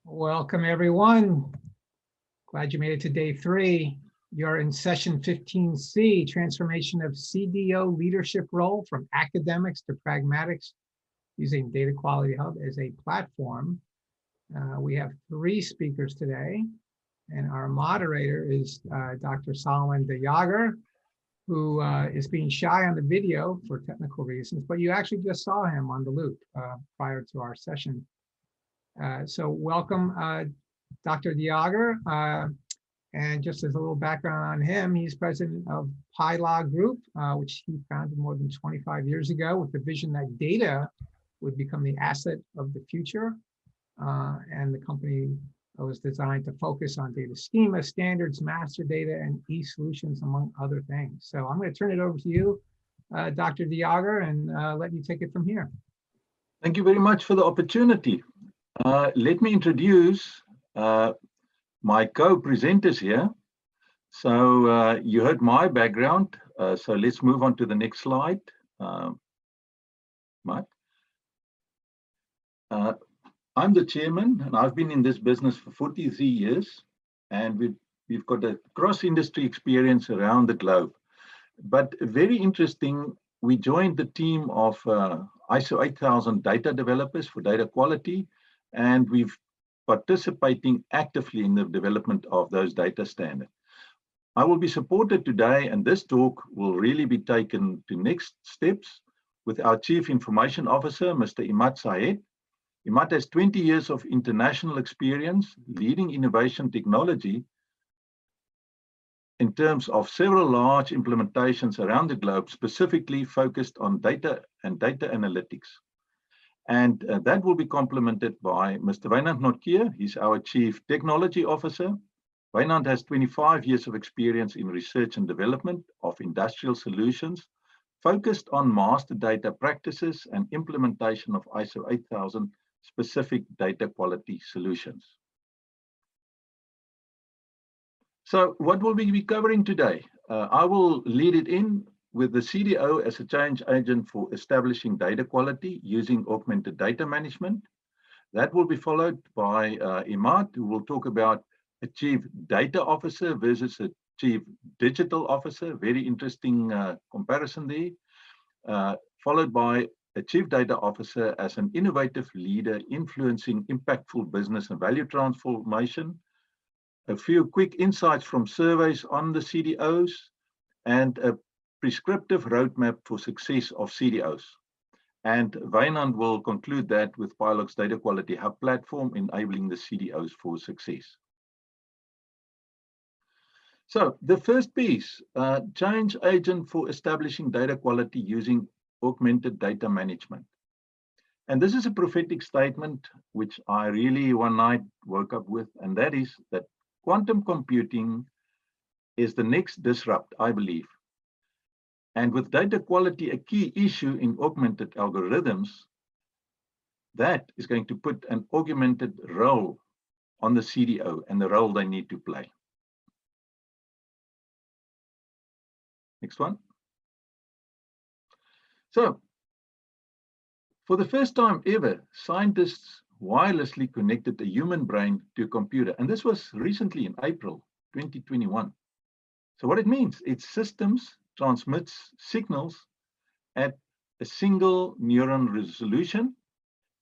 Welcome, everyone. Glad you made it to day 3. You're in session 15C, transformation of CDO leadership role from academics to pragmatics using Data Quality Hub as a platform. We have 3 speakers today, and our moderator is Dr. Salomon de Jager, who is being shy on the video for technical reasons, but you actually just saw him on the loop prior to our session. So welcome, Dr. de Jager. And just as a little background on him, he's president of PiLog Group, which he founded more than 25 years ago with the vision that data would become the asset of the future. And the company was designed to focus on data schema, standards, master data, and e-solutions, among other things. So I'm going to turn it over to you, Dr. de Jager, and let you take it from here. Thank you very much for the opportunity. Let me introduce my co-presenters here. So you heard my background, so let's move on to the next slide. Imad. I'm the chairman, and I've been in this business for 43 years, and we've got a cross-industry experience around the globe. But very interesting, we joined the team of ISO 8000 data developers for data quality, and we've participating actively in the development of those data standards. I will be supported today, and this talk will really be taken to next steps with our Chief Information Officer, Mr. Imad Syed. Imad has 20 years of international experience leading innovation technology in terms of several large implementations around the globe, specifically focused on data and data analytics. And that will be complemented by Mr. Waynand Nortje. He's our Chief Technology Officer. Waynand has 25 years of experience in research and development of industrial solutions, focused on master data practices and implementation of ISO 8000 specific data quality solutions. So what will we be covering today? I will lead it in with the CDO as a change agent for establishing data quality using augmented data management. That will be followed by Imad, who will talk about a chief data officer versus a chief digital officer. Very interesting comparison there. Followed by a chief data officer as an innovative leader influencing impactful business and value transformation. A few quick insights from surveys on the CDOs, and a prescriptive roadmap for success of CDOs. And Waynand will conclude that with PiLog's Data Quality Hub platform, enabling the CDOs for success. So the first piece, change agent for establishing data quality using augmented data management. And this is a prophetic statement which I really one night woke up with, and that is that quantum computing is the next disrupt, I believe. And with data quality a key issue in augmented algorithms, that is going to put an augmented role on the CDO and the role they need to play. Next one. So, for the first time ever, scientists wirelessly connected a human brain to a computer. And this was recently in April 2021. So what it means, its systems transmits signals at a single neuron resolution.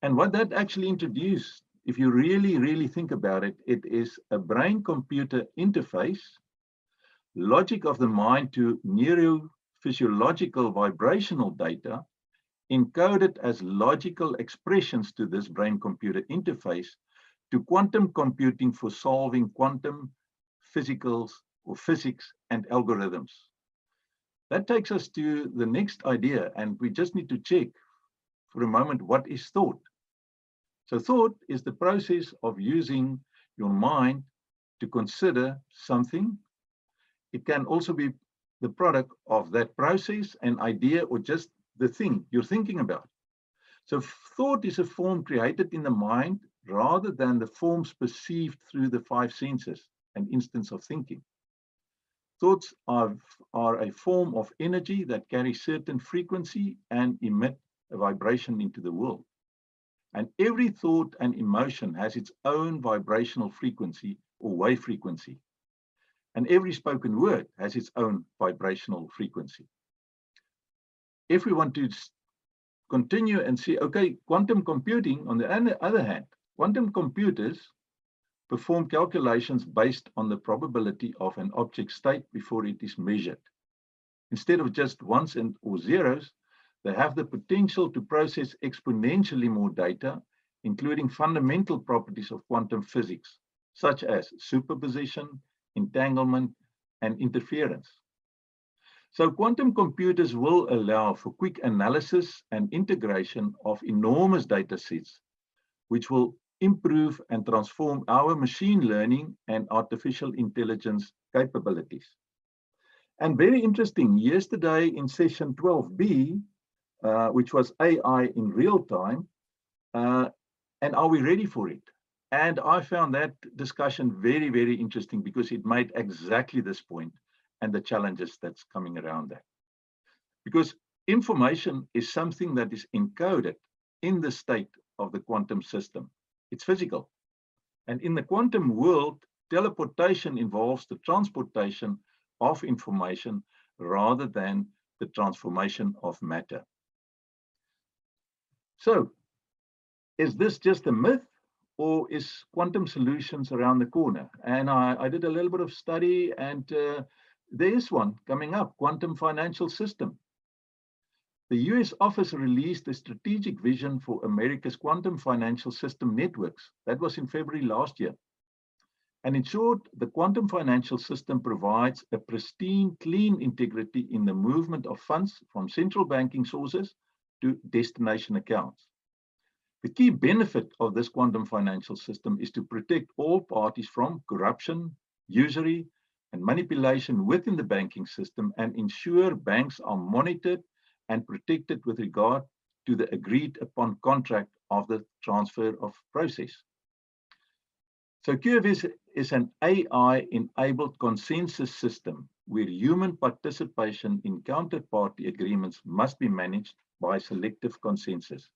And what that actually introduced, if you really think about it, it is a brain-computer interface, logic of the mind to neurophysiological vibrational data, encoded as logical expressions to this brain-computer interface, to quantum computing for solving quantum physicals or physics and algorithms. That takes us to the next idea, and we just need to check for a moment, what is thought? So thought is the process of using your mind to consider something. It can also be the product of that process, an idea, or just the thing you're thinking about. So thought is a form created in the mind rather than the forms perceived through the 5 senses, an instance of thinking. Thoughts are a form of energy that carry certain frequency and emit a vibration into the world. And every thought and emotion has its own vibrational frequency or wave frequency. And every spoken word has its own vibrational frequency. If we want to continue and see, okay, quantum computing, on the other hand, quantum computers perform calculations based on the probability of an object state before it is measured. Instead of just ones or zeros, they have the potential to process exponentially more data, including fundamental properties of quantum physics, such as superposition, entanglement, and interference. So quantum computers will allow for quick analysis and integration of enormous data sets, which will improve and transform our machine learning and artificial intelligence capabilities. And very interesting, yesterday in session 12B, which was AI in real time, and are we ready for it? And I found that discussion very, very interesting because it made exactly this point and the challenges that's coming around that. Because information is something that is encoded in the state of the quantum system. It's physical. And in the quantum world, teleportation involves the transportation of information rather than the transformation of matter. So, is this just a myth, or is quantum solutions around the corner? And I did a little bit of study, and there is one coming up, quantum financial system. The US office released a strategic vision for America's quantum financial system networks. That was in February last year. And in short, the quantum financial system provides a pristine, clean integrity in the movement of funds from central banking sources to destination accounts. The key benefit of this quantum financial system is to protect all parties from corruption, usury, and manipulation within the banking system and ensure banks are monitored and protected with regard to the agreed upon contract of the transfer of process. So QFS is an AI-enabled consensus system where human participation in counterparty agreements must be managed by selective consensus.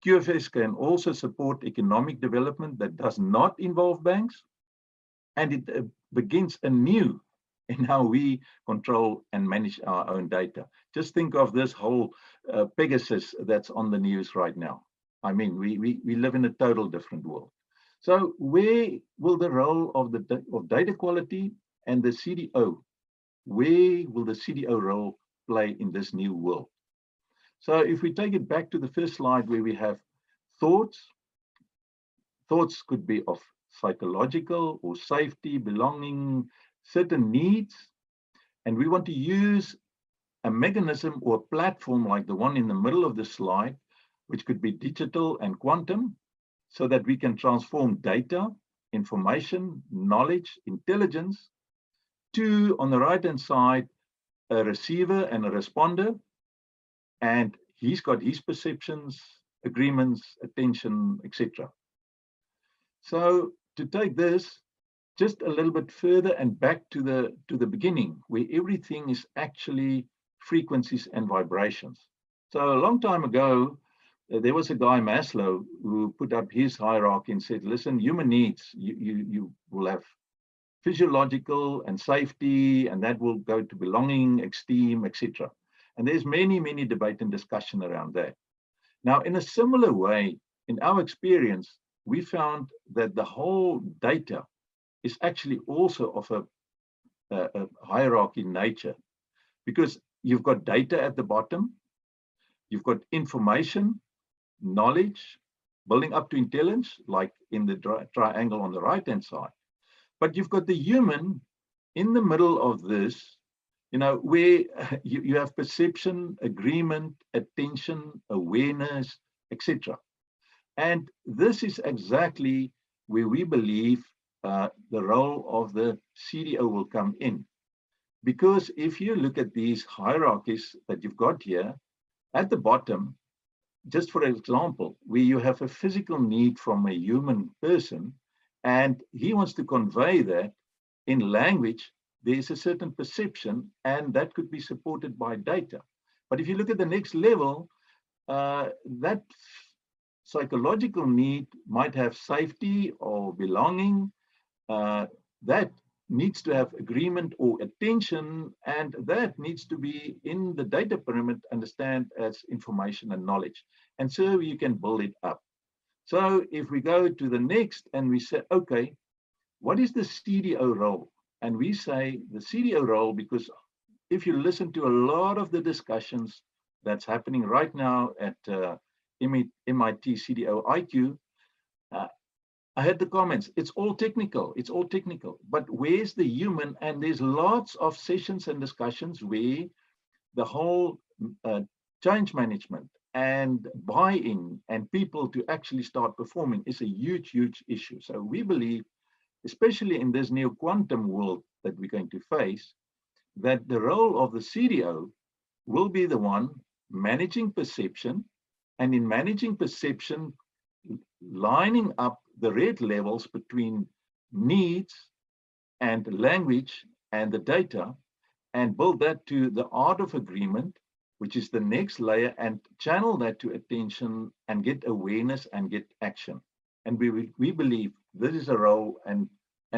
QFS can also support economic development that does not involve banks, and it begins anew in how we control and manage our own data. Just think of this whole Pegasus that's on the news right now. I mean, we live in a total different world. So where will the role of data quality and the CDO, where will the CDO role play in this new world? So if we take it back to the first slide where we have thoughts could be of psychological or safety, belonging, certain needs, and we want to use a mechanism or a platform like the one in the middle of the slide, which could be digital and quantum, so that we can transform data, information, knowledge, intelligence to, on the right-hand side, a receiver and a responder, and he's got his perceptions, agreements, attention, etc. So to take this just a little bit further and back to the beginning, where everything is actually frequencies and vibrations. So a long time ago, there was a guy, Maslow, who put up his hierarchy and said, listen, human needs, you will have physiological and safety, and that will go to belonging, esteem, etc. And there's many, many debate and discussion around that. Now, in a similar way, in our experience, we found that the whole data is actually also of a hierarchy nature, because you've got data at the bottom, you've got information, knowledge, building up to intelligence, like in the triangle on the right-hand side. But you've got the human in the middle of this, you know, where you have perception, agreement, attention, awareness, etc. And this is exactly where we believe the role of the CDO will come in. Because if you look at these hierarchies that you've got here, at the bottom, just for example, where you have a physical need from a human person, and he wants to convey that in language, there's a certain perception, and that could be supported by data. But if you look at the next level, that psychological need might have safety or belonging. That needs to have agreement or attention, and that needs to be in the data pyramid, understand as information and knowledge. And so you can build it up. So if we go to the next and we say, okay, what is the CDO role? And we say the CDO role, because if you listen to a lot of the discussions that's happening right now at MIT CDOIQ, I had the comments, it's all technical, but where's the human? And there's lots of sessions and discussions where the whole change management and buy-in and people to actually start performing is a huge, huge issue. So we believe, especially in this new quantum world that we're going to face, that the role of the CDO will be the one managing perception, and in managing perception, lining up the red levels between needs and language and the data, and build that to the art of agreement, which is the next layer, and channel that to attention and get awareness and get action. And we believe this is a role, and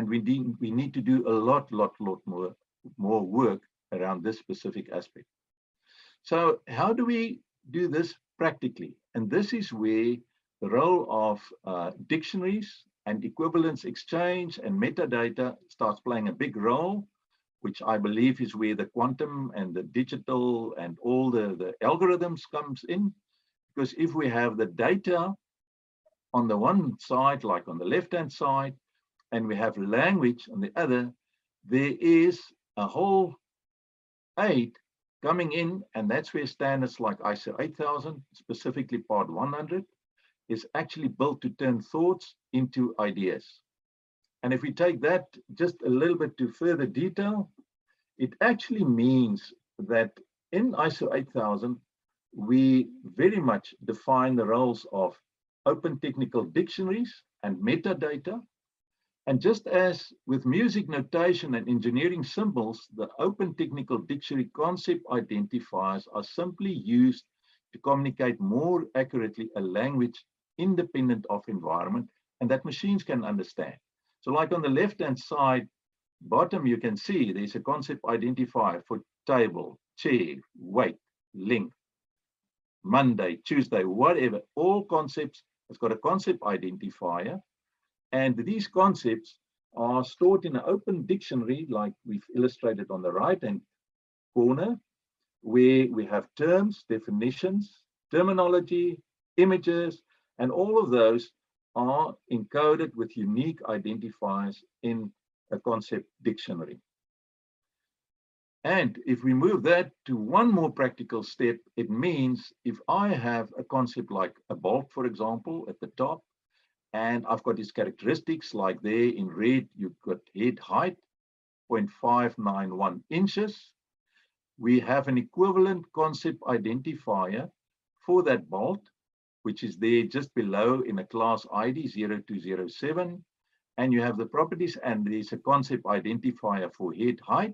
we need to do a lot more work around this specific aspect. So how do we do this practically? And this is where the role of dictionaries and equivalence exchange and metadata starts playing a big role, which I believe is where the quantum and the digital and all the algorithms comes in. Because if we have the data on the one side, like on the left-hand side, and we have language on the other, there is a whole aid coming in, and that's where standards like ISO 8000, specifically part 100, is actually built to turn thoughts into ideas. And if we take that just a little bit to further detail, it actually means that in ISO 8000, we very much define the roles of open technical dictionaries and metadata. And just as with music notation and engineering symbols, the open technical dictionary concept identifiers are simply used to communicate more accurately a language independent of environment, and that machines can understand. So like on the left-hand side, bottom, you can see there's a concept identifier for table, chair, weight, length, Monday, Tuesday, whatever. All concepts has got a concept identifier. And these concepts are stored in an open dictionary, like we've illustrated on the right-hand corner, where we have terms, definitions, terminology, images, and all of those are encoded with unique identifiers in a concept dictionary. And if we move that to one more practical step, it means if I have a concept like a bolt, for example, at the top, and I've got these characteristics like there in red, you've got head height, 0.591 inches. We have an equivalent concept identifier for that bolt, which is there just below in a class ID 0207. And you have the properties, and there's a concept identifier for head height,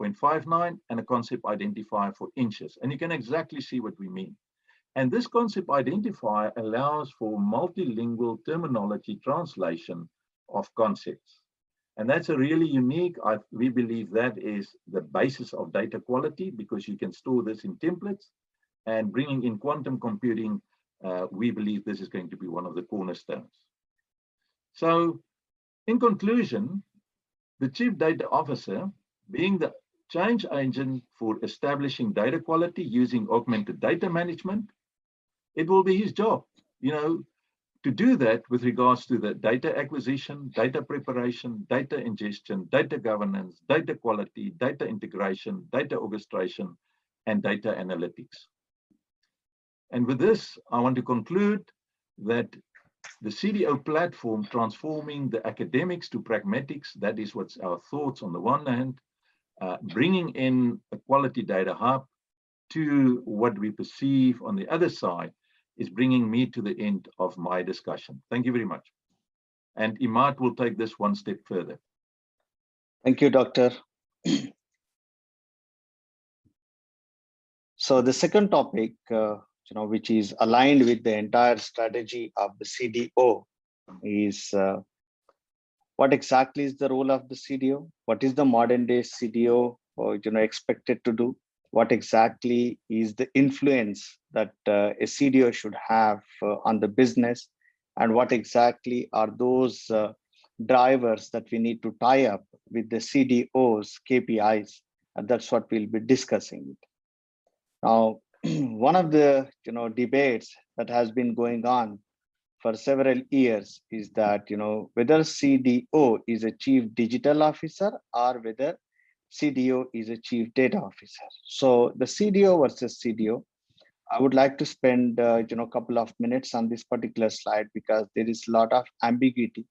0.59, and a concept identifier for inches. And you can exactly see what we mean. And this concept identifier allows for multilingual terminology translation of concepts. And that's a really unique, we believe that is the basis of data quality, because you can store this in templates. And bringing in quantum computing, we believe this is going to be one of the cornerstones. So in conclusion, the Chief Data Officer, being the change agent for establishing data quality using augmented data management, it will be his job, to do that with regards to the data acquisition, data preparation, data ingestion, data governance, data quality, data integration, data orchestration, and data analytics. And with this, I want to conclude that the CDO platform transforming the academics to pragmatics, that is what's our thoughts on the one hand, bringing in a quality data hub to what we perceive on the other side, is bringing me to the end of my discussion. Thank you very much. And Imad will take this one step further. Thank you, Doctor. So the second topic which is aligned with the entire strategy of the CDO, is what exactly is the role of the CDO? What is the modern day CDO, expected to do? What exactly is the influence that a CDO should have on the business? And what exactly are those drivers that we need to tie up with the CDO's KPIs? And that's what we'll be discussing. Now, one of the debates that has been going on for several years is that whether CDO is a chief digital officer or whether CDO is a chief data officer. So the CDO versus CDO, I would like to spend a couple of minutes on this particular slide because there is a lot of ambiguity.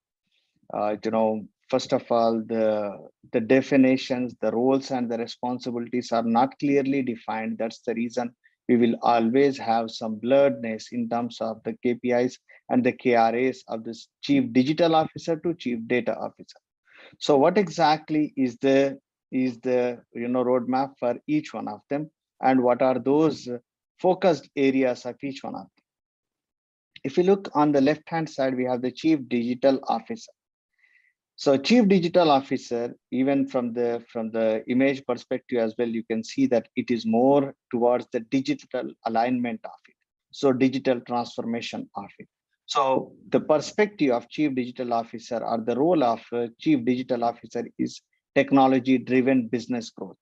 First of all, the definitions, the roles and the responsibilities are not clearly defined. That's the reason we will always have some blurredness in terms of the KPIs and the KRAs of this chief digital officer to chief data officer. So what exactly is the roadmap for each one of them, and what are those focused areas of each one of them? If you look on the left hand side, we have the chief digital officer. So chief digital officer, even from the image perspective as well, you can see that it is more towards the digital alignment of it. So digital transformation of it. So the perspective of chief digital officer or the role of chief digital officer is technology driven business growth,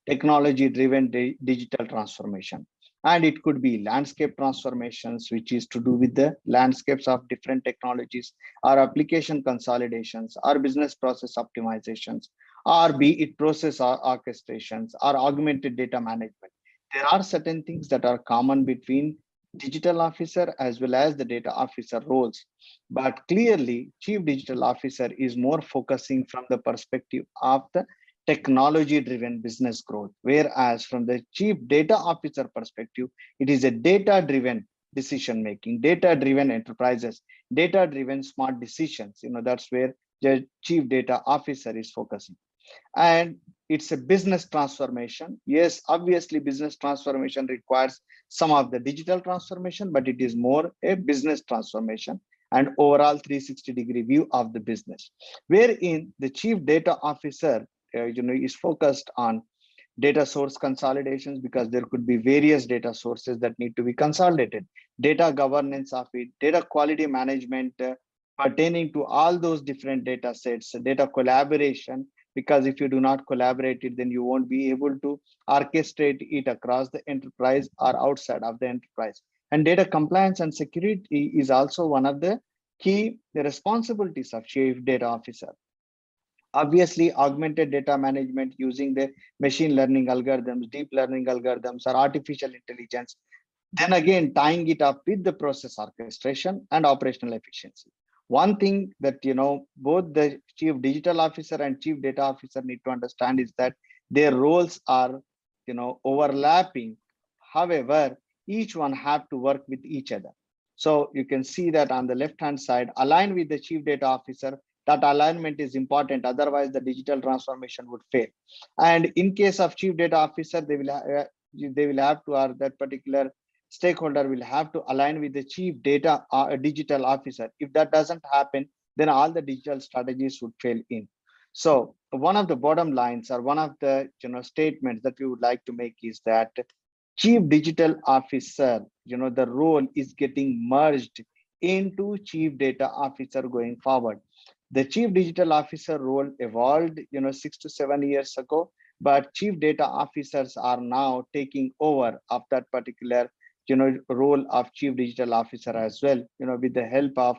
technology driven digital transformation. And it could be landscape transformations, which is to do with the landscapes of different technologies, or application consolidations, or business process optimizations, or be it process orchestrations, or augmented data management. There are certain things that are common between digital officer as well as the data officer roles. But clearly, chief digital officer is more focusing from the perspective of the technology-driven business growth, whereas from the chief data officer perspective, it is a data-driven decision-making, data-driven enterprises, data-driven smart decisions. That's where the chief data officer is focusing. And it's a business transformation. Yes, obviously, business transformation requires some of the digital transformation, but it is more a business transformation and overall 360-degree view of the business, wherein the chief data officer is focused on data source consolidations, because there could be various data sources that need to be consolidated, data governance of it, data quality management pertaining to all those different data sets, data collaboration, because if you do not collaborate it, then you won't be able to orchestrate it across the enterprise or outside of the enterprise. And data compliance and security is also one of the key responsibilities of chief data officer. Obviously, augmented data management using the machine learning algorithms, deep learning algorithms, or artificial intelligence, then again tying it up with the process orchestration and operational efficiency. One thing that both the chief digital officer and chief data officer need to understand is that their roles are overlapping. However, each one have to work with each other. So you can see that on the left hand side, align with the chief data officer. That alignment is important, otherwise the digital transformation would fail. And in case of chief data officer, they will have to, or that particular stakeholder will have to align with the chief data digital officer. If that doesn't happen, then all the digital strategies would fail in. So one of the bottom lines, or one of the statements that we would like to make is that chief digital officer, the role is getting merged into chief data officer going forward. The chief digital officer role evolved 6 to 7 years ago, but chief data officers are now taking over of that particular role of chief digital officer as well, with the help of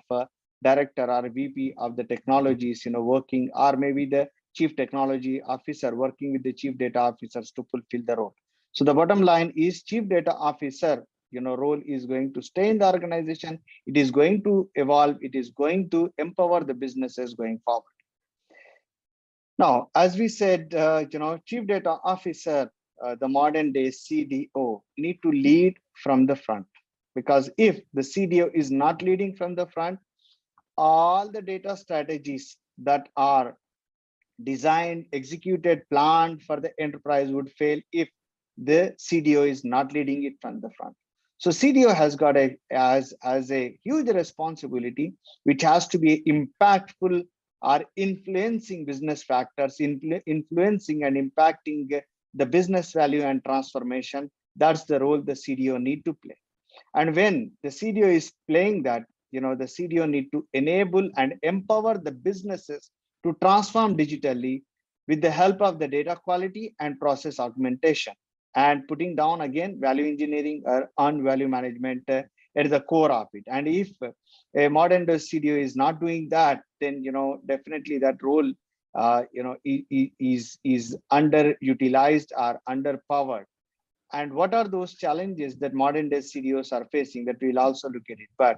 director or VP of the technologies, working, or maybe the chief technology officer working with the chief data officers to fulfill the role. So the bottom line is chief data officer role is going to stay in the organization. It is going to evolve. It is going to empower the businesses going forward. Now, as we said, chief data officer, the modern day CDO, need to lead from the front, because if the CDO is not leading from the front, all the data strategies that are designed, executed, planned for the enterprise would fail if the CDO is not leading it from the front. So CDO has got as a huge responsibility, which has to be impactful or influencing business factors, influencing and impacting the business value and transformation. That's the role the CDO need to play. And when the CDO is playing that, the CDO need to enable and empower the businesses to transform digitally with the help of the data quality and process augmentation, and putting down again value engineering or on value management at the core of it. And if a modern CDO is not doing that, then definitely that role is underutilized or underpowered. And what are those challenges that modern day CDOs are facing, that we'll also look at it. But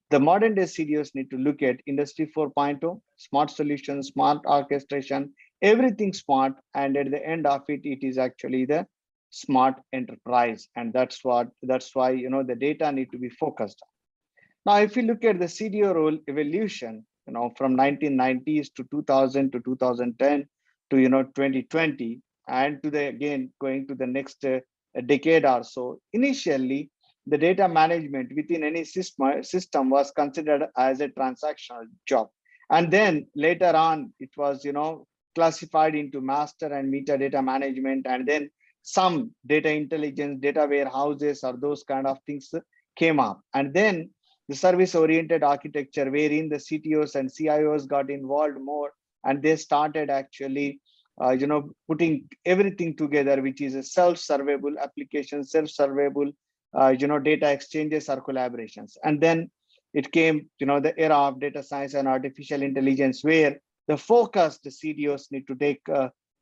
the modern day CDOs need to look at Industry 4.0, smart solutions, smart orchestration, everything smart. And at the end of it, it is actually the smart enterprise. And that's why the data need to be focused on. Now, if you look at the CDO role evolution, from 1990s to 2000 to 2010 to 2020, and to the again going to the next decade or so. Initially, the data management within any system was considered as a transactional job, and then later on it was classified into master and metadata management, and then some data intelligence, data warehouses, or those kind of things came up. And then the service-oriented architecture, wherein the CTOs and CIOs got involved more, and they started actually, putting everything together, which is a self-servable application, self-servable, data exchanges or collaborations. And then it came, the era of data science and artificial intelligence, where the focused CDOs need to take,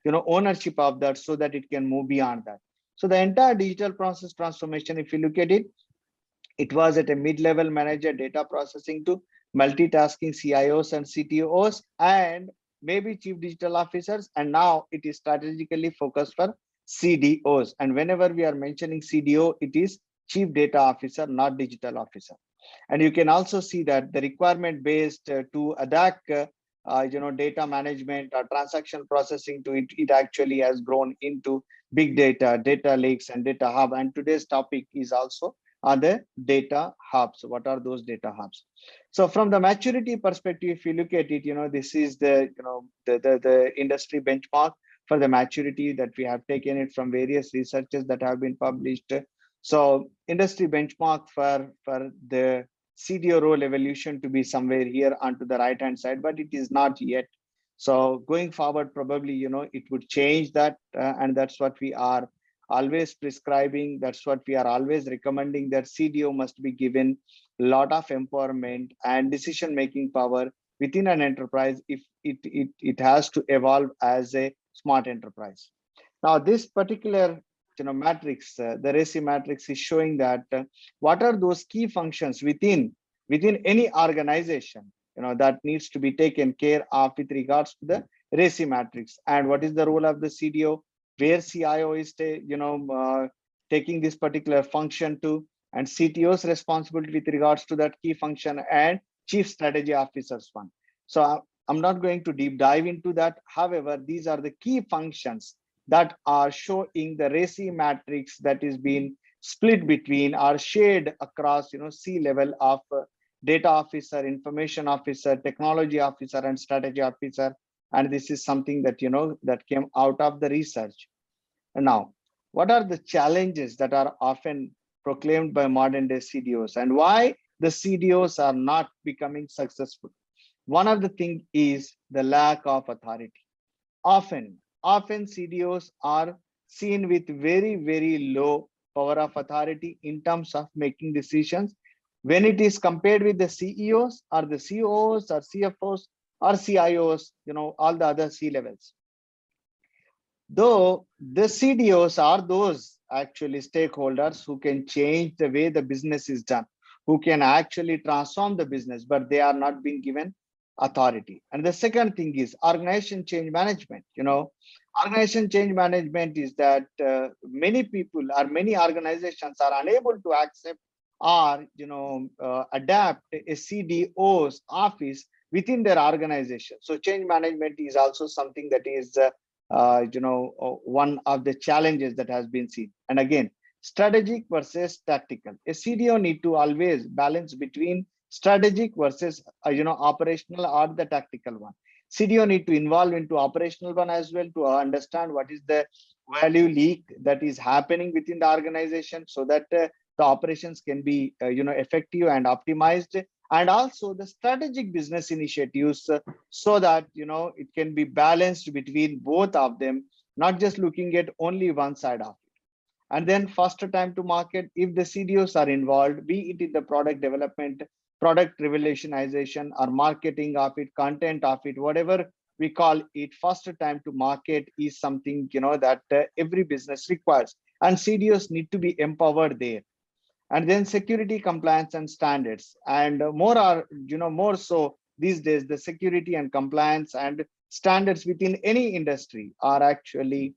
ownership of that, so that it can move beyond that. So the entire digital process transformation, if you look at it, it was at a mid-level manager data processing to multitasking CIOs and CTOs and maybe chief digital officers. And now it is strategically focused for CDOs. And whenever we are mentioning CDO, it is chief data officer, not digital officer. And you can also see that the requirement based to adapt, data management or transaction processing to it, it actually has grown into big data, data lakes, and data hub. And today's topic is also are the data hubs. What are those data hubs? So from the maturity perspective, if you look at it, this is the the industry benchmark for the maturity that we have taken it from various researches that have been published. So industry benchmark for the CDO role evolution to be somewhere here onto the right hand side, but it is not yet. So going forward, probably it would change that, and that's what we are always prescribing. That's what we are always recommending, that CDO must be given a lot of empowerment and decision-making power within an enterprise if it has to evolve as a smart enterprise. Now, this particular matrix, the RACI matrix, is showing that what are those key functions within any organization that needs to be taken care of with regards to the RACI matrix, and what is the role of the CDO, where CIO is taking this particular function to, and CTO's responsibility with regards to that key function, and chief strategy officer's one. So I'm not going to deep dive into that. However, these are the key functions that are showing the RACI matrix that is being split between or shared across C-level of data officer, information officer, technology officer, and strategy officer. And this is something that that came out of the research. And now, what are the challenges that are often proclaimed by modern day CDOs, and why the CDOs are not becoming successful? One of the things is the lack of authority. Often CDOs are seen with very, very low power of authority in terms of making decisions when it is compared with the CEOs or the COOs or CFOs or CIOs, all the other C levels. Though the CDOs are those actually stakeholders who can change the way the business is done, who can actually transform the business, but they are not being given authority. And the second thing is organization change management. Organization change management is that many people or many organizations are unable to accept or adapt a CDO's office within their organization. So change management is also something that is one of the challenges that has been seen. And again, strategic versus tactical. A CDO need to always balance between strategic versus operational or the tactical one. CDO need to involve into operational one as well to understand what is the value leak that is happening within the organization, so that the operations can be effective and optimized, and also the strategic business initiatives, so that it can be balanced between both of them, not just looking at only one side of it. And then faster time to market, if the CDOs are involved, be it in the product development, product revolutionization, or marketing of it, content of it, whatever we call it, faster time to market is something that every business requires, and CDOs need to be empowered there. And then security, compliance, and standards, and more so these days, the security and compliance and standards within any industry are actually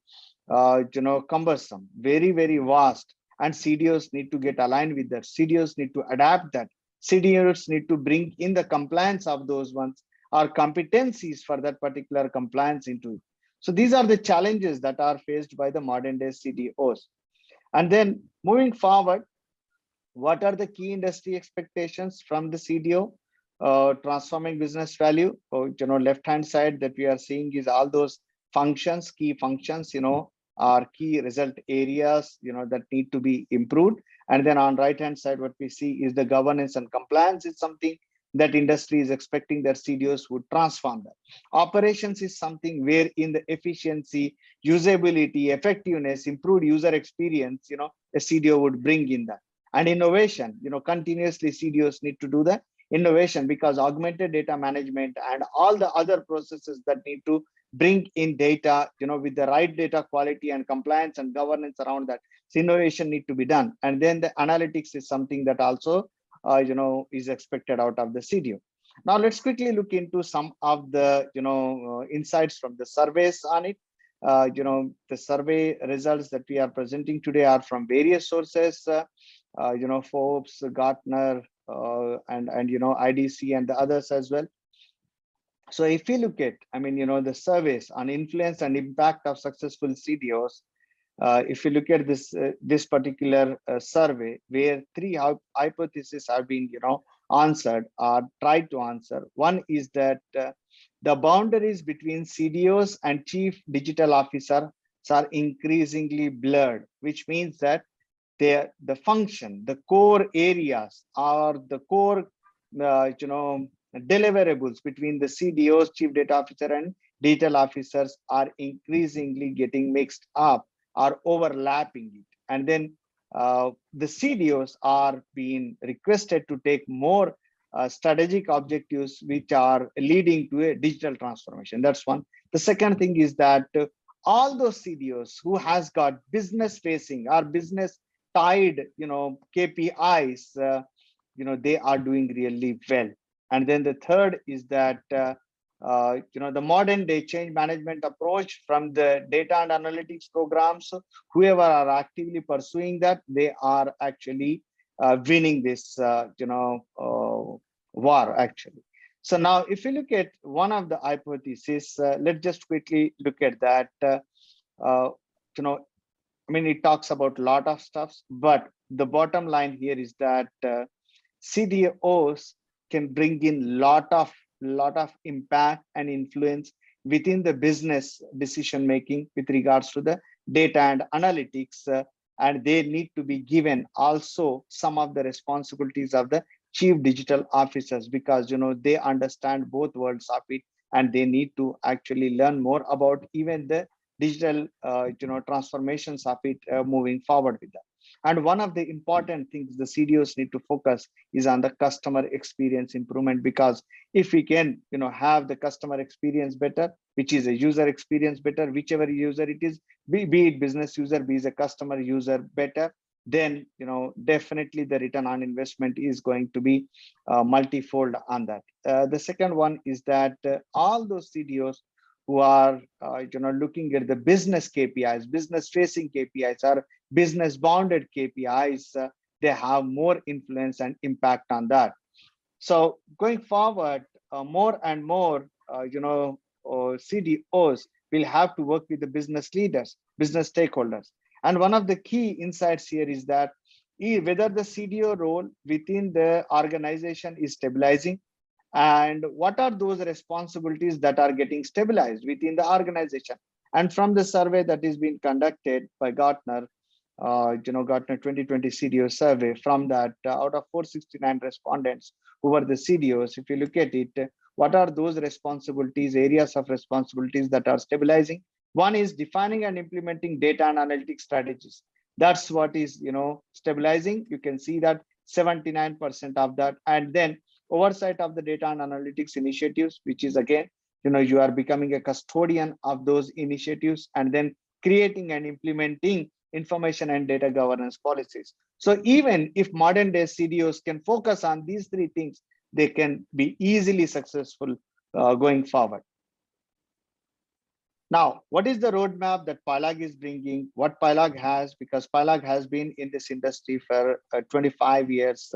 cumbersome, very, very vast, and CDOs need to get aligned with that. CDOs need to adapt that. CDOs need to bring in the compliance of those ones, or competencies for that particular compliance into it. So these are the challenges that are faced by the modern day CDOs. And then moving forward, what are the key industry expectations from the CDO? Transforming business value. Left hand side that we are seeing is all those functions, key functions, are key result areas, that need to be improved. And then on right hand side, what we see is the governance and compliance is something that industry is expecting that CDOs would transform that. Operations is something where in the efficiency, usability, effectiveness, improved user experience, a CDO would bring in that. And innovation, continuously CDOs need to do the innovation, because augmented data management and all the other processes that need to bring in data, with the right data quality and compliance and governance around that. So innovation need to be done. And then the analytics is something that also, is expected out of the CDO. Now let's quickly look into some of the, insights from the surveys on it. The survey results that we are presenting today are from various sources, Forbes, Gartner, and IDC and the others as well. So if you look at, the surveys on influence and impact of successful CDOs, if you look at this particular survey, where three hypotheses have been, answered or tried to answer. One is that the boundaries between CDOs and chief digital officers are increasingly blurred, which means that the function, the core areas, or the core, deliverables between the CDOs, chief data officer, and digital officers are increasingly getting mixed up or overlapping it. And then the CDOs are being requested to take more strategic objectives which are leading to a digital transformation. That's one. The second thing is that all those CDOs who has got business facing or business tied, KPIs, they are doing really well. And then the third is that the modern day change management approach from the data and analytics programs, whoever are actively pursuing that, they are actually winning this war actually. So now if you look at one of the hypotheses, let's just quickly look at that. It talks about a lot of stuff, but the bottom line here is that CDOs can bring in lot of impact and influence within the business decision making with regards to the data and analytics, and they need to be given also some of the responsibilities of the chief digital officers, because they understand both worlds of it, and they need to actually learn more about even the digital transformations of it moving forward with that. And one of the important things the CDOs need to focus is on the customer experience improvement, because if we can have the customer experience better, which is a user experience better, whichever user it is, be it business user, be it a customer user better, then definitely the return on investment is going to be multifold on that. The second one is that all those CDOs who are looking at the business KPIs, business facing KPIs, or business bounded KPIs, they have more influence and impact on that. So going forward, more and more CDOs will have to work with the business leaders, business stakeholders, And one of the key insights here is that whether the CDO role within the organization is stabilizing, and what are those responsibilities that are getting stabilized within the organization. And from the survey that is being conducted by Gartner, Gartner 2020 CDO survey, from that out of 469 respondents who were the CDOs, if you look at it, what are those responsibilities, areas of responsibilities that are stabilizing? One is defining and implementing data and analytics strategies. That's what is, stabilizing. You can see that 79% of that. And then oversight of the data and analytics initiatives, which is again, you are becoming a custodian of those initiatives, and then creating and implementing information and data governance policies. So even if modern day CDOs can focus on these three things, they can be easily successful going forward. Now, what is the roadmap that PiLog is bringing? What PiLog has, because PiLog has been in this industry for 25 years.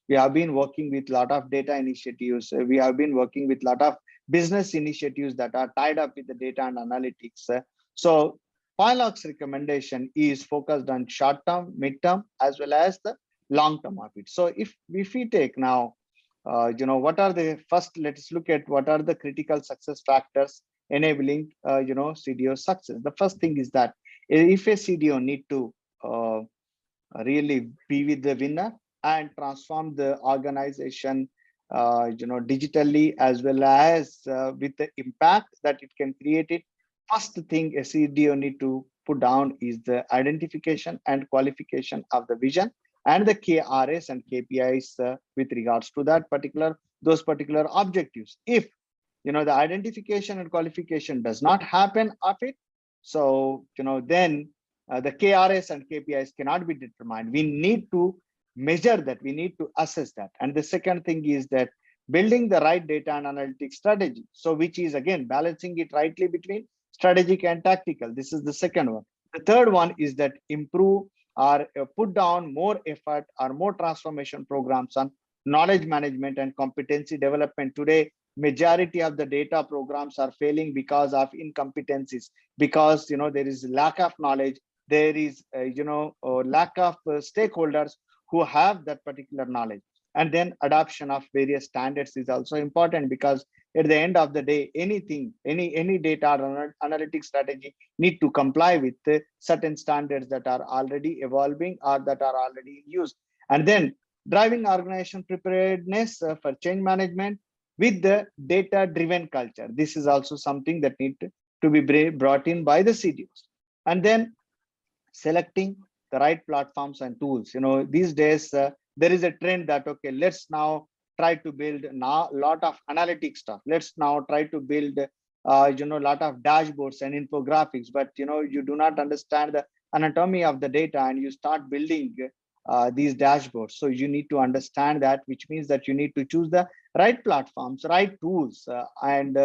We have been working with a lot of data initiatives. We have been working with a lot of business initiatives that are tied up with the data and analytics. So PiLog's recommendation is focused on short-term, mid-term, as well as the long-term of it. So if we take now, what are the first, let's look at what are the critical success factors enabling CDO success. The first thing is that if a CDO need to really be with the winner and transform the organization digitally, as well as with the impact that it can create it, first thing a CDO need to put down is the identification and qualification of the vision and the KRS and KPIs with regards to those particular objectives. If the identification and qualification does not happen of it, so then the KRS and KPIs cannot be determined. We need to measure that, we need to assess that. And the second thing is that building the right data and analytics strategy, so which is again balancing it rightly between strategic and tactical. This is the second one. The third one is that improve or put down more effort or more transformation programs on knowledge management and competency development. Today, majority of the data programs are failing because of incompetencies, because there is lack of knowledge, there is lack of stakeholders who have that particular knowledge. And then adoption of various standards is also important, because at the end of the day, any data or analytics strategy need to comply with certain standards that are already evolving or that are already in use. And then driving organization preparedness for change management with the data-driven culture. This is also something that need to be brought in by the CDOs. And then selecting the right platforms and tools. These days, there is a trend that, okay, let's now try to build a lot of analytics stuff. Let's now try to build a lot of dashboards and infographics, but you do not understand the anatomy of the data and you start building these dashboards. So you need to understand that, which means that you need to choose the right platforms, right tools, and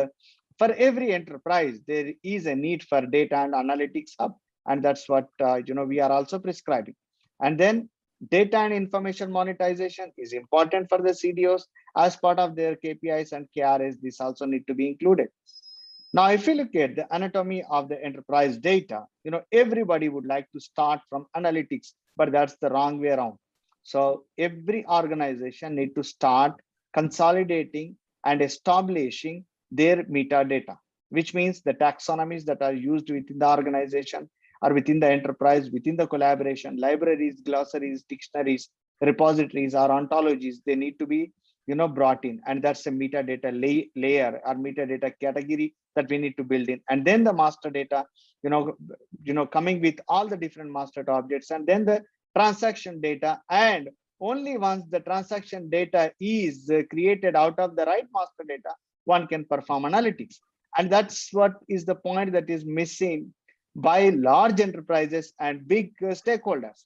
for every enterprise, there is a need for data and analytics hub, and that's what we are also prescribing. And then data and information monetization is important for the CDOs as part of their KPIs and KRS. This also need to be included. Now, if you look at the anatomy of the enterprise data, everybody would like to start from analytics, but that's the wrong way around. So every organization need to start consolidating and establishing their metadata, which means the taxonomies that are used within the organization or within the enterprise, within the collaboration, libraries, glossaries, dictionaries, repositories, or ontologies, they need to be brought in, and that's a metadata layer or metadata category that we need to build in. And then the master data, coming with all the different master objects, and then the transaction data. And only once the transaction data is created out of the right master data, one can perform analytics. And that's what is the point that is missing by large enterprises and big stakeholders.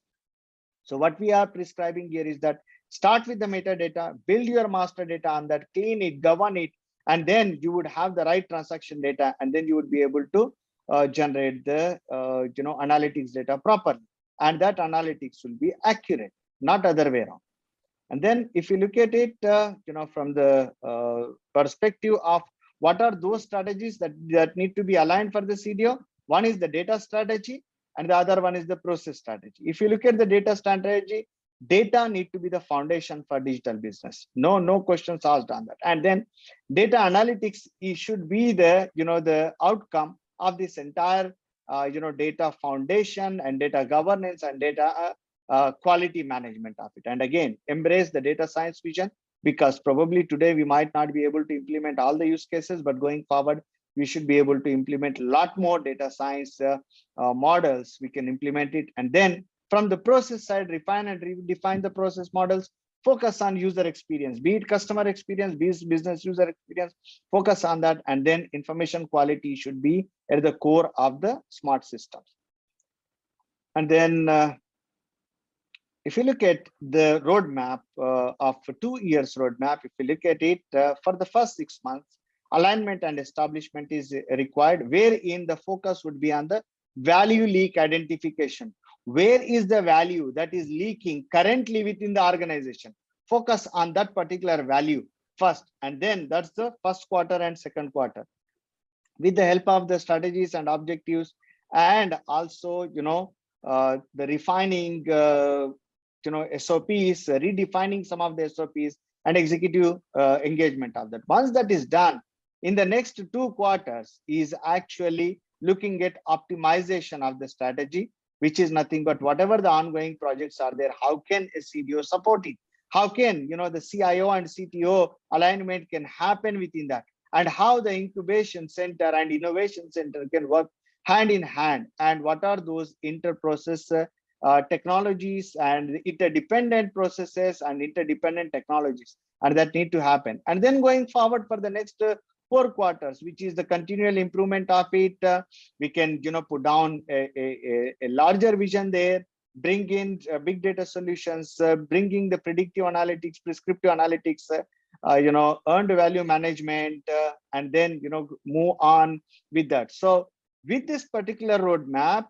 So what we are prescribing here is that start with the metadata, build your master data on that, clean it, govern it, and then you would have the right transaction data, and then you would be able to generate the analytics data properly. And that analytics will be accurate, not other way around. And then if you look at it, from the perspective of what are those strategies that need to be aligned for the CDO, one is the data strategy, and the other one is the process strategy. If you look at the data strategy, data need to be the foundation for digital business. No questions asked on that. And then data analytics, it should be the, the outcome of this entire, data foundation and data governance and data quality management of it. And again, embrace the data science vision, because probably today we might not be able to implement all the use cases, but going forward, we should be able to implement a lot more data science models. We can implement it. And then from the process side, refine and redefine the process models, focus on user experience, be it customer experience, be it business user experience, focus on that. And then information quality should be at the core of the smart systems. And then if you look at the roadmap of 2 years roadmap, if you look at it for the first 6 months, alignment and establishment is required, wherein the focus would be on the value leak identification. Where is the value that is leaking currently within the organization? Focus on that particular value first, and then that's the first quarter and second quarter. With the help of the strategies and objectives, and also the refining SOPs, redefining some of the SOPs and executive engagement of that. Once that is done, in the next 2 quarters is actually looking at optimization of the strategy, which is nothing but whatever the ongoing projects are there, how can a CDO support it? How can the CIO and CTO alignment can happen within that? And how the incubation center and innovation center can work hand in hand, and what are those inter-process technologies and interdependent processes and interdependent technologies, and that need to happen. And then going forward for the next 4 quarters, which is the continual improvement of it, we can put down a larger vision there, bring in big data solutions, bringing the predictive analytics, prescriptive analytics, earned value management, and then move on with that. So with this particular roadmap,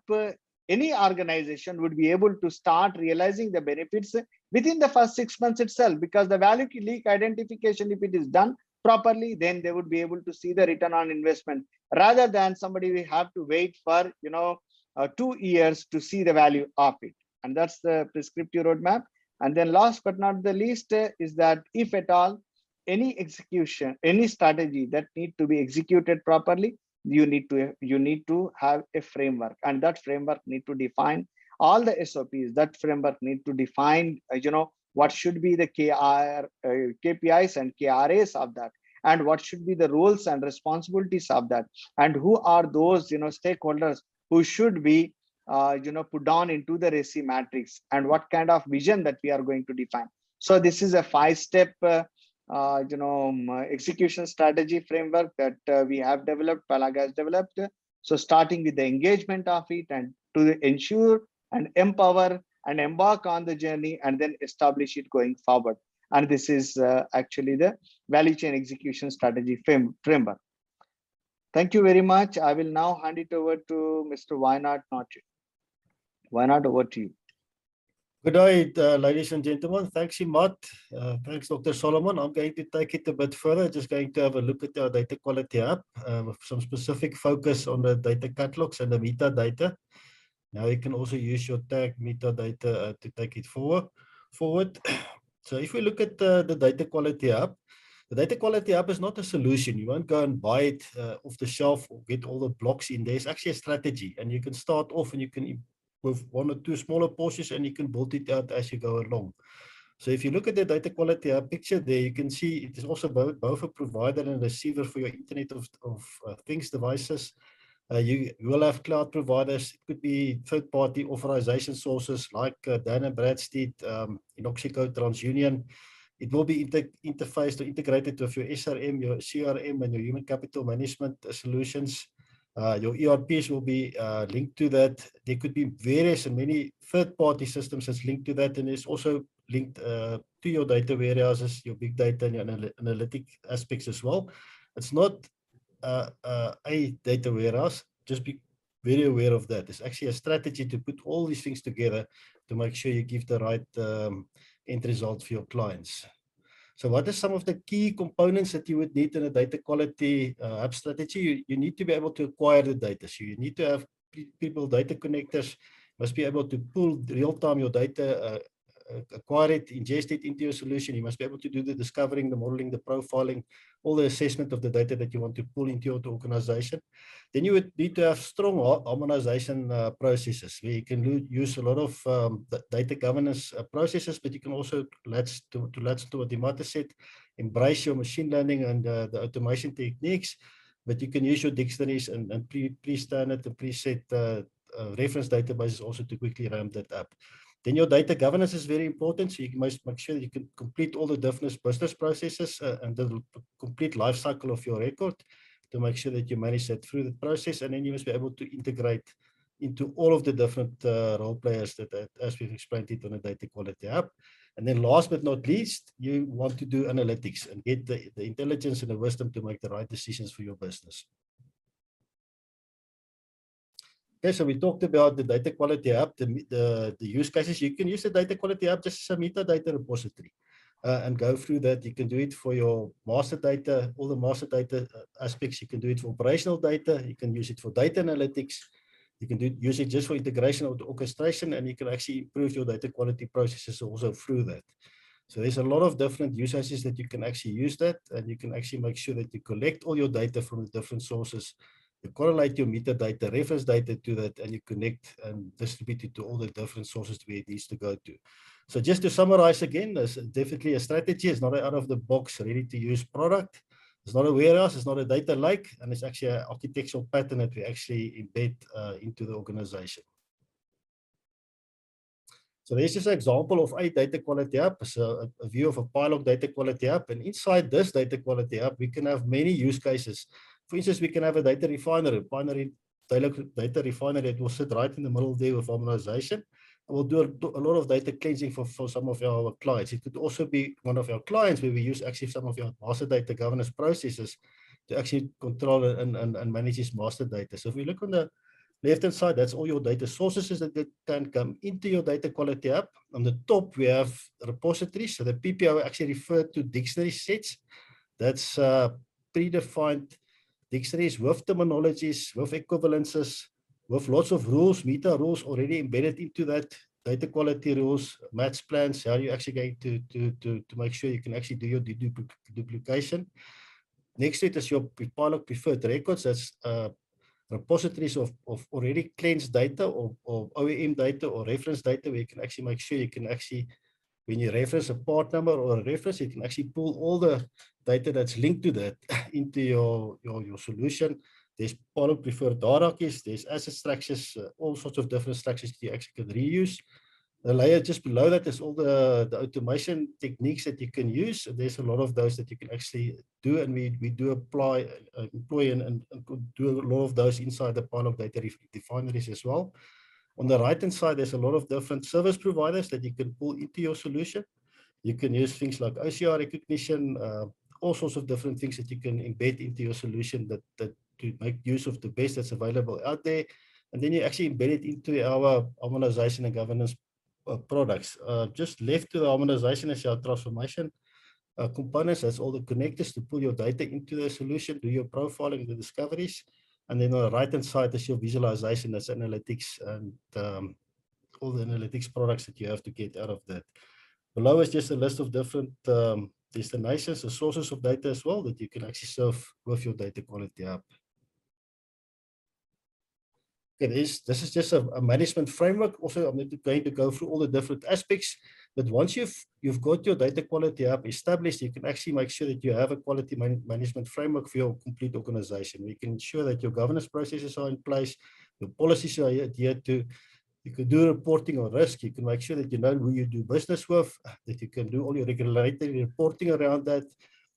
any organization would be able to start realizing the benefits within the first 6 months itself, because the value leak identification, if it is done properly, then they would be able to see the return on investment, rather than somebody will have to wait for 2 years to see the value of it. And that's the prescriptive roadmap. And then last but not the least is that if at all any execution, any strategy that need to be executed properly, you need to have a framework, and that framework need to define all the SOPs. That framework need to define what should be the KPIs and KRAs of that, and what should be the roles and responsibilities of that, and who are those stakeholders who should be put down into the RACI matrix, and what kind of vision that we are going to define. So this is a 5-step execution strategy framework that we have developed, PiLog has developed. So starting with the engagement of it, and to ensure and empower and embark on the journey, and then establish it going forward. And this is actually the value chain execution strategy framework. Thank you very much. I will now hand it over to Mr. Waynand Nortje. Waynand, over to you. Good day, ladies and gentlemen. Thanks, Imad. Thanks, Dr. Salomon. I'm going to take it a bit further, just going to have a look at our data quality app, with some specific focus on the data catalogs and the metadata. Now you can also use your tag metadata to take it forward. So if we look at the data quality app, the data quality app is not a solution. You won't go and buy it off the shelf or get all the blocks in there. It's actually a strategy, and you can start off and you can with 1 or 2 smaller portions, and you can build it out as you go along. So if you look at the data quality app picture there, you can see it is also both a provider and a receiver for your Internet of Things devices. You will have cloud providers. It could be third-party authorization sources like Dun & Bradstreet, Inoxico, TransUnion. It will be interfaced or integrated with your SRM, your CRM, and your human capital management solutions. Your ERPs will be linked to that. There could be various and many third-party systems that's linked to that, and it's also linked to your data warehouses, your big data and your analytic aspects as well. It's not a data warehouse. Just be very aware of that. It's actually a strategy to put all these things together to make sure you give the right end result for your clients. So what are some of the key components that you would need in a data quality app strategy? You need to be able to acquire the data. So you need to have people data connectors, must be able to pull real-time your data, acquire it, ingest it into your solution. You must be able to do the discovering, the modeling, the profiling, all the assessment of the data that you want to pull into your organization. Then you would need to have strong harmonization processes where you can use a lot of data governance processes, but you can also latch to what Imad said, embrace your machine learning and the automation techniques, but you can use your dictionaries and pre-standard and preset reference databases also to quickly ramp that up. Then your data governance is very important. So you must make sure that you can complete all the different business processes and the complete life cycle of your record to make sure that you manage that through the process. And then you must be able to integrate into all of the different role players that, as we've explained it on a data quality app. And then last but not least, you want to do analytics and get the intelligence and the wisdom to make the right decisions for your business. Okay, so we talked about the data quality app, the use cases. You can use the data quality app just as a metadata repository and go through that. You can do it for your master data, all the master data aspects. You can do it for operational data. You can use it for data analytics. You can use it just for integration or orchestration, and you can actually improve your data quality processes also through that. So there's a lot of different use cases that you can actually use that, and you can actually make sure that you collect all your data from the different sources. You correlate your metadata, reference data to that, and you connect and distribute it to all the different sources where it needs to go to. So just to summarize again, there's definitely a strategy. It's not an out-of-the-box, ready-to-use product. It's not a warehouse. It's not a data lake. And it's actually an architectural pattern that we actually embed into the organization. So there's just an example of a data quality app. It's a view of a PiLog data quality app. And inside this data quality app, we can have many use cases. For instance, we can have a data refinery, data refinery that will sit right in the middle there with harmonization. And we'll do a lot of data cleansing for some of our clients. It could also be one of our clients where we use actually some of our master data governance processes to actually control and manage this master data. So if we look on the left-hand side, that's all your data sources that can come into your data quality app. On the top, we have repositories. So the PPO actually referred to dictionary sets. That's predefined dictionaries with terminologies, with equivalences, with lots of rules, meta rules already embedded into that, data quality rules, match plans, how you're actually going to make sure you can actually do your duplication. Next to it is your PiLog preferred records. That's repositories of already cleansed data or OEM data or reference data where you can actually make sure you can actually, when you reference a part number or a reference, you can actually pull all the data that's linked to that into your solution. There's PiLog preferred hierarchies, there's asset structures, all sorts of different structures that you actually can reuse. The layer just below that is all the automation techniques that you can use. There's a lot of those that you can actually do, and we do employ and do a lot of those inside the PiLog data refineries as well. On the right-hand side, there's a lot of different service providers that you can pull into your solution. You can use things like OCR recognition, all sorts of different things that you can embed into your solution that to make use of the best that's available out there. And then you actually embed it into our harmonization and governance products. Just left to the harmonization is our transformation components. That's all the connectors to pull your data into the solution, do your profiling, the discoveries. And then on the right-hand side is your visualization, that's analytics and all the analytics products that you have to get out of that. Below is just a list of different destinations, the sources of data as well that you can actually serve with your data quality app. Okay, this is just a management framework. Also, I'm not going to go through all the different aspects, but once you've got your data quality app established, you can actually make sure that you have a quality management framework for your complete organization. You can ensure that your governance processes are in place, your policies are adhered to. You can do reporting on risk. You can make sure that you know who you do business with, that you can do all your regulatory reporting around that.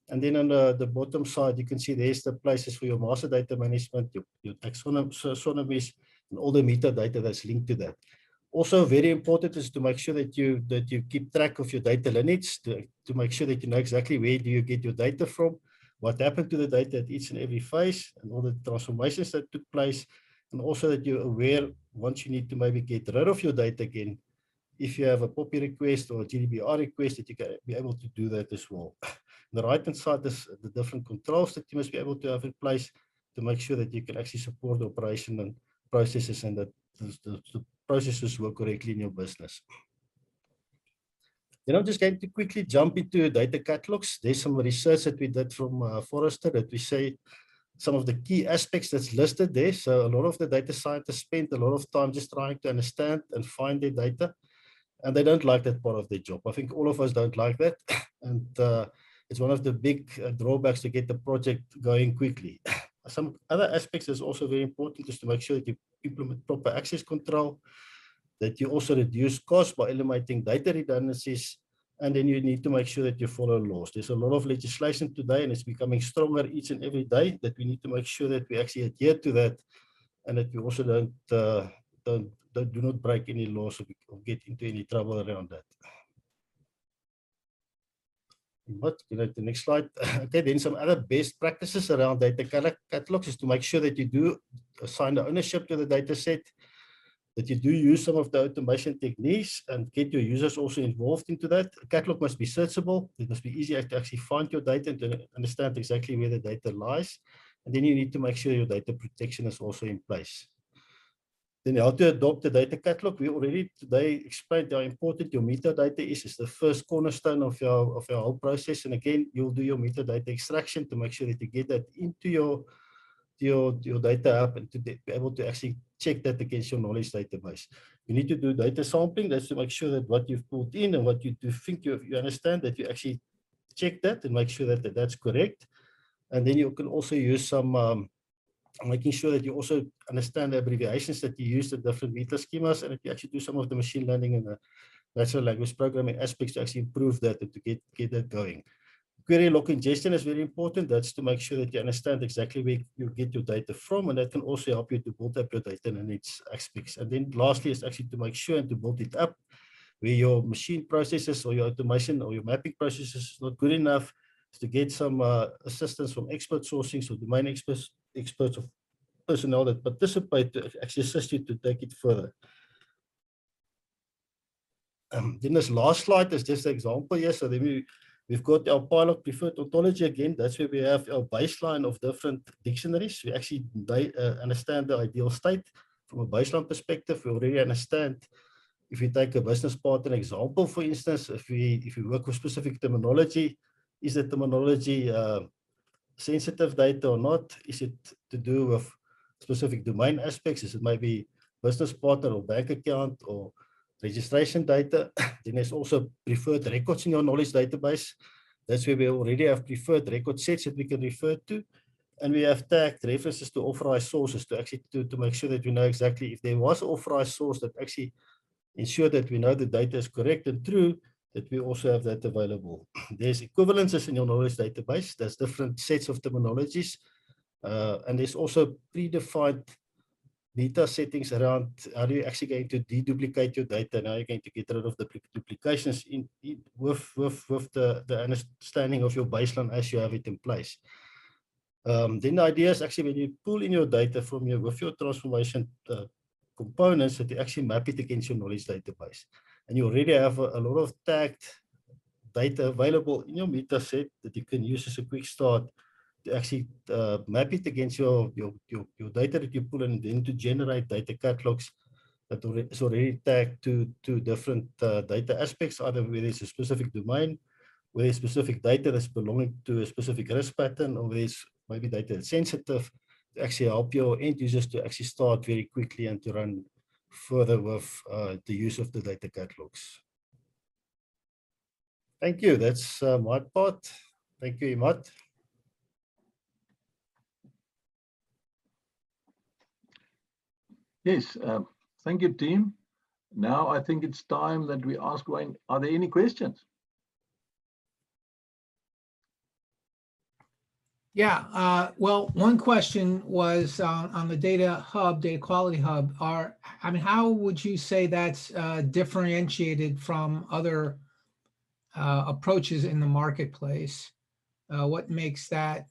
And then on the bottom side, you can see there's the places for your master data management, your taxonomies, and all the metadata that's linked to that. Also, very important is to make sure that you keep track of your data lineage, to make sure that you know exactly where do you get your data from, what happened to the data at each and every phase, and all the transformations that took place. And also that you're aware once you need to maybe get rid of your data again, if you have a POPI request or a GDPR request, that you can be able to do that as well. On the right-hand side is the different controls that you must be able to have in place to make sure that you can actually support the operation and processes and that the processes work correctly in your business. Then I'm just going to quickly jump into data catalogs. There's some research that we did from Forrester that we say some of the key aspects that's listed there. So a lot of the data scientists spend a lot of time just trying to understand and find their data, and they don't like that part of their job. I think all of us don't like that, and it's one of the big drawbacks to get the project going quickly. Some other aspects that's also very important is to make sure that you implement proper access control, that you also reduce costs by eliminating data redundancies, and then you need to make sure that you follow laws. There's a lot of legislation today, and it's becoming stronger each and every day, that we need to make sure that we actually adhere to that, and that we also do not break any laws or get into any trouble around that. But the next slide. Okay, then some other best practices around data catalogs is to make sure that you do assign the ownership to the data set, that you do use some of the automation techniques and get your users also involved into that. A catalog must be searchable. It must be easy to actually find your data and to understand exactly where the data lies. And then you need to make sure your data protection is also in place. Then how to adopt the data catalog. We already today explained how important your metadata is. It's the first cornerstone of your whole process. And again, you'll do your metadata extraction to make sure that you get that into your data app and to be able to actually check that against your knowledge database. You need to do data sampling. That's to make sure that what you've pulled in and what you do think you understand, that you actually check that and make sure that that's correct. And then you can also use some making sure that you also understand the abbreviations that you use, the different meta schemas, and that you actually do some of the machine learning and the natural language programming aspects to actually improve that and to get that going. Query lock ingestion is very important. That's to make sure that you understand exactly where you get your data from, and that can also help you to build up your data in its aspects. And then lastly is actually to make sure and to build it up where your machine processes or your automation or your mapping processes is not good enough, is to get some assistance from expert sourcing, so domain experts of personnel that participate to actually assist you to take it further. Then this last slide is just an example here. So then we've got our PiLog preferred ontology again. That's where we have our baseline of different dictionaries. We actually understand the ideal state from a baseline perspective. We already understand, if we take a business partner example, for instance, if we work with specific terminology, is the terminology sensitive data or not? Is it to do with specific domain aspects? Is it maybe business partner or bank account or registration data? Then there's also preferred records in your knowledge database. That's where we already have preferred record sets that we can refer to. And we have tagged references to authorized sources to actually to make sure that we know exactly if there was an authorized source, that actually ensure that we know the data is correct and true, that we also have that available. There's equivalences in your knowledge database. There's different sets of terminologies. And there's also predefined beta settings around how are you actually going to deduplicate your data and how you're going to get rid of the duplications with the understanding of your baseline as you have it in place. Then the idea is actually when you pull in your data from with your transformation components, that you actually map it against your knowledge database. And you already have a lot of tagged data available in your meta set that you can use as a quick start to actually map it against your data that you pull in, and then to generate data catalogs that is already tagged to different data aspects, either where there's a specific domain, where there's specific data that's belonging to a specific risk pattern, or there's maybe data that's sensitive, to actually help your end users to actually start very quickly and to run further with the use of the data catalogs. Thank you. That's my part. Thank you, Imad. Yes, thank you, team. Now I think it's time that we ask Wayne, are there any questions? Yeah, well, one question was on the data hub, data quality hub. How would you say that's differentiated from other approaches in the marketplace? What makes that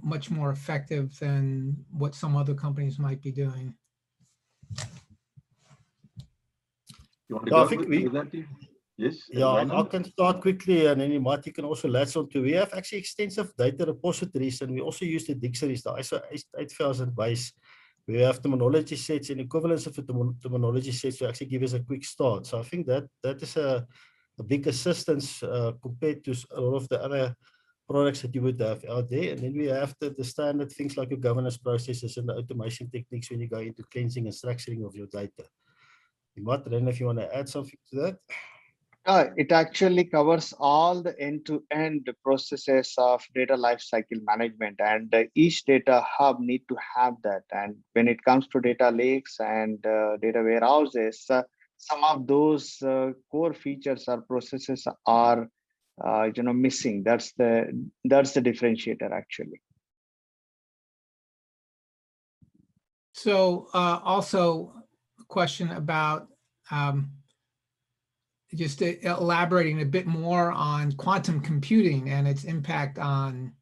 much more effective than what some other companies might be doing? You want to go with that, team? Yes. Yeah, I can start quickly, and then you can also latch on to. We have actually extensive data repositories, and we also use the dictionaries, the ISO 8000 base, We have terminology sets and equivalence of the terminology sets to actually give us a quick start. So I think that is a big assistance compared to a lot of the other products that you would have out there. And then we have the standard things like your governance processes and the automation techniques when you go into cleansing and structuring of your data. Imad, I don't know if you want to add something to that. It actually covers all the end-to-end processes of data lifecycle management, and each data hub need to have that. And when it comes to data lakes and data warehouses, some of those core features or processes are missing. That's the differentiator actually. So also a question about just elaborating a bit more on quantum computing and its impact on,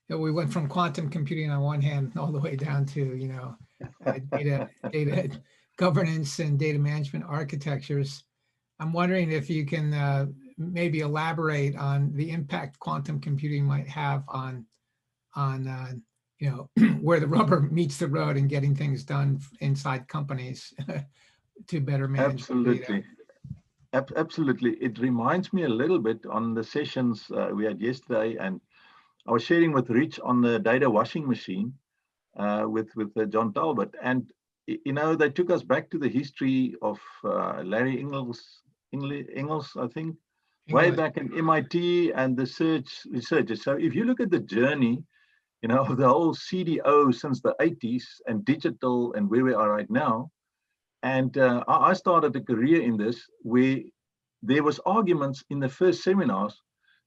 we went from quantum computing on one hand all the way down to, data governance and data management architectures. I'm wondering if you can maybe elaborate on the impact quantum computing might have on where the rubber meets the road and getting things done inside companies to better manage Absolutely. data. Absolutely. It reminds me a little bit on the sessions we had yesterday, and I was sharing with Rich on the data washing machine with John Talbot. And, they took us back to the history of Larry Ingalls, I think, way back in MIT and the researchers. So if you look at the journey, of the whole CDO since the 80s and digital and where we are right now. And I started a career in this where there was arguments in the first seminars,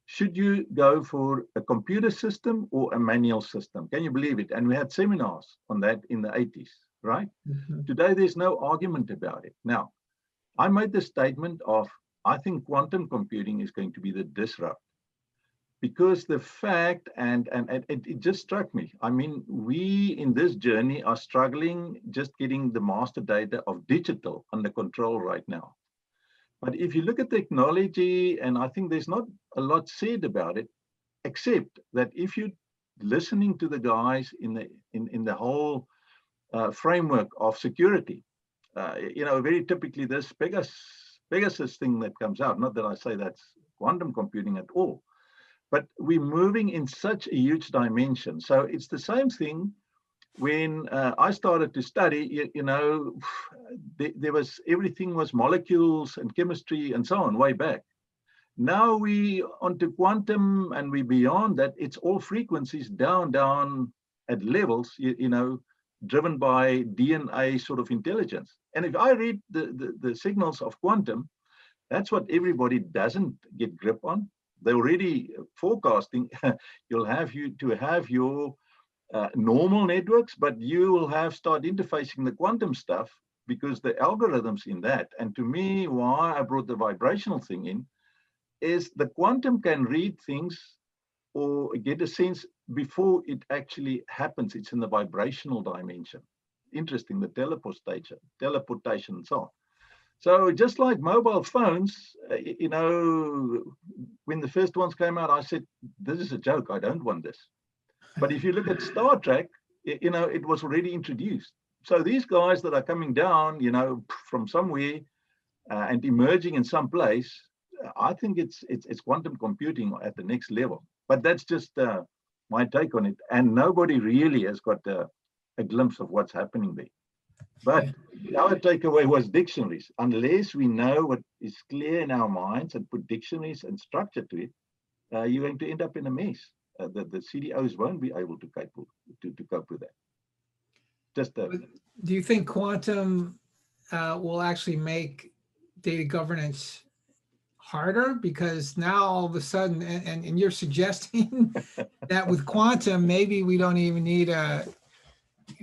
should you go for a computer system or a manual system? Can you believe it? And we had seminars on that in the 80s, right? Mm-hmm. Today, there's no argument about it. Now, I made the statement of, I think quantum computing is going to be the disrupt. Because the fact, and it just struck me, I mean, we in this journey are struggling just getting the master data of digital under control right now. But if you look at technology, and I think there's not a lot said about it, except that if you're listening to the guys in the whole framework of security, very typically this Pegasus thing that comes out, not that I say that's quantum computing at all, but we're moving in such a huge dimension. So it's the same thing when I started to study, everything was molecules and chemistry and so on way back. Now we onto quantum and we beyond that, it's all frequencies down at levels, driven by DNA sort of intelligence. And if I read the signals of quantum, that's what everybody doesn't get grip on. They're already forecasting you'll have your normal networks, but you will start interfacing the quantum stuff because the algorithms in that. And to me, why I brought the vibrational thing in is the quantum can read things or get a sense before it actually happens. It's in the vibrational dimension. Interesting, the teleportation and so on. So just like mobile phones, when the first ones came out, I said, this is a joke. I don't want this. But if you look at Star Trek, it was already introduced. So these guys that are coming down, from somewhere and emerging in some place, I think it's quantum computing at the next level. But that's just my take on it. And nobody really has got a glimpse of what's happening there. But our takeaway was dictionaries. Unless we know what is clear in our minds and put dictionaries and structure to it, you're going to end up in a mess. The CDOs won't be able to cope with that. Do you think quantum will actually make data governance harder? Because now all of a sudden, and you're suggesting that with quantum, maybe we don't even need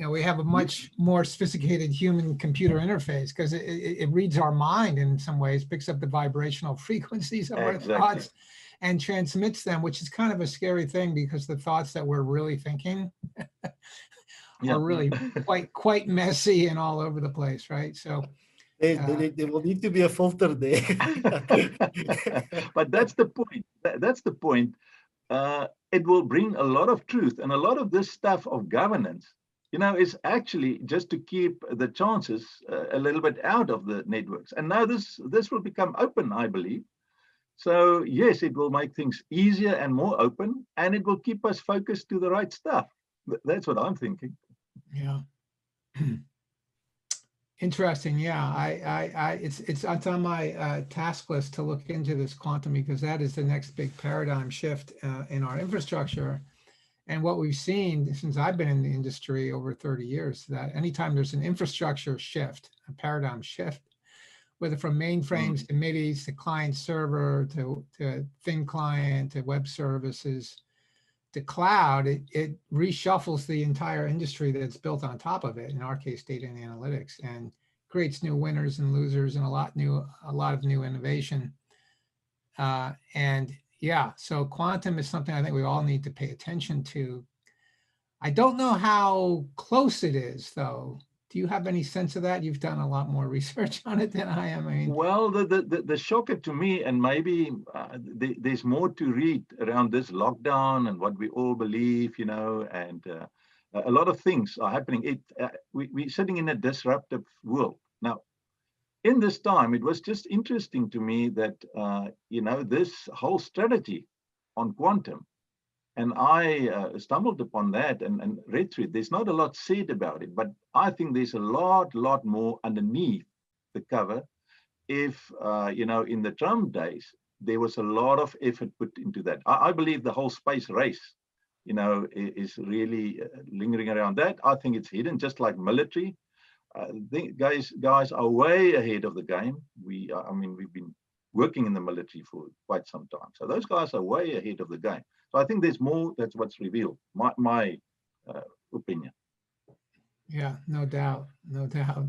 we have a much more sophisticated human computer interface because it reads our mind in some ways, picks up the vibrational frequencies of our thoughts and transmits them, which is kind of a scary thing because the thoughts that we're really thinking are really quite messy and all over the place, right? So there will need to be a filter there. But that's the point. That's the point. It will bring a lot of truth, and a lot of this stuff of governance you know, it's actually just to keep the chances a little bit out of the networks. And now this will become open, I believe. So yes, it will make things easier and more open, and it will keep us focused to the right stuff. That's what I'm thinking. Yeah. Interesting. Yeah, it's on my task list to look into this quantum, because that is the next big paradigm shift in our infrastructure. And what we've seen since I've been in the industry over 30 years, that anytime there's an infrastructure shift, a paradigm shift, whether from mainframes to MIDIs to client server to thin client to web services to cloud, it reshuffles the entire industry that's built on top of it, in our case, data and analytics, and creates new winners and losers and a lot of new innovation. And yeah, so quantum is something I think we all need to pay attention to. I don't know how close it is, though. Do you have any sense of that? You've done a lot more research on it than I am. I mean, well, the shocker to me, and maybe there's more to read around this lockdown and what we all believe, you know, and a lot of things are happening. We're sitting in a disruptive world now. In this time, it was just interesting to me that you know, this whole strategy on quantum, and I stumbled upon that and read through it. There's not a lot said about it, but I think there's a lot more underneath the cover. If, you know, in the Trump days, there was a lot of effort put into that. I believe the whole space race, you know, is really lingering around that. I think it's hidden, just like military. Guys are way ahead of the game. I mean, we've been working in the military for quite some time. So those guys are way ahead of the game. So I think there's more. That's what's revealed. My opinion. yeah, no doubt, no doubt.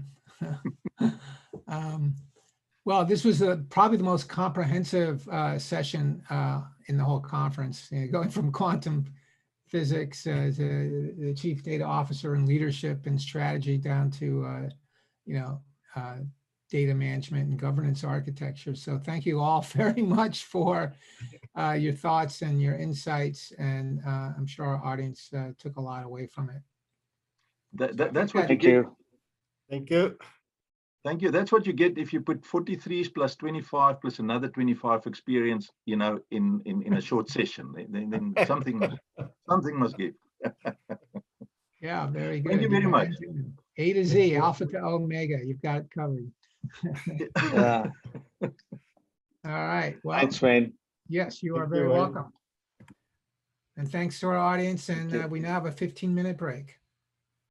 Well, this was probably the most comprehensive session in the whole conference, you know, going from quantum physics to the chief data officer and leadership and strategy down to, you know, data management and governance architecture. So thank you all very much for your thoughts and your insights. And I'm sure our audience took a lot away from it. That's what you Thank get. you. Thank you. Thank you. That's what you get if you put 43s plus 25 plus another 25 experience, you know, in a short session. Then something must give. Yeah, very good. Thank you very much. A to Z, alpha to omega. You've got it covered. Yeah. All right. Well, Thanks, Wayne. yes, you are Thank you, very Wayne. welcome. And thanks to our audience. And you. we now have a 15-minute break.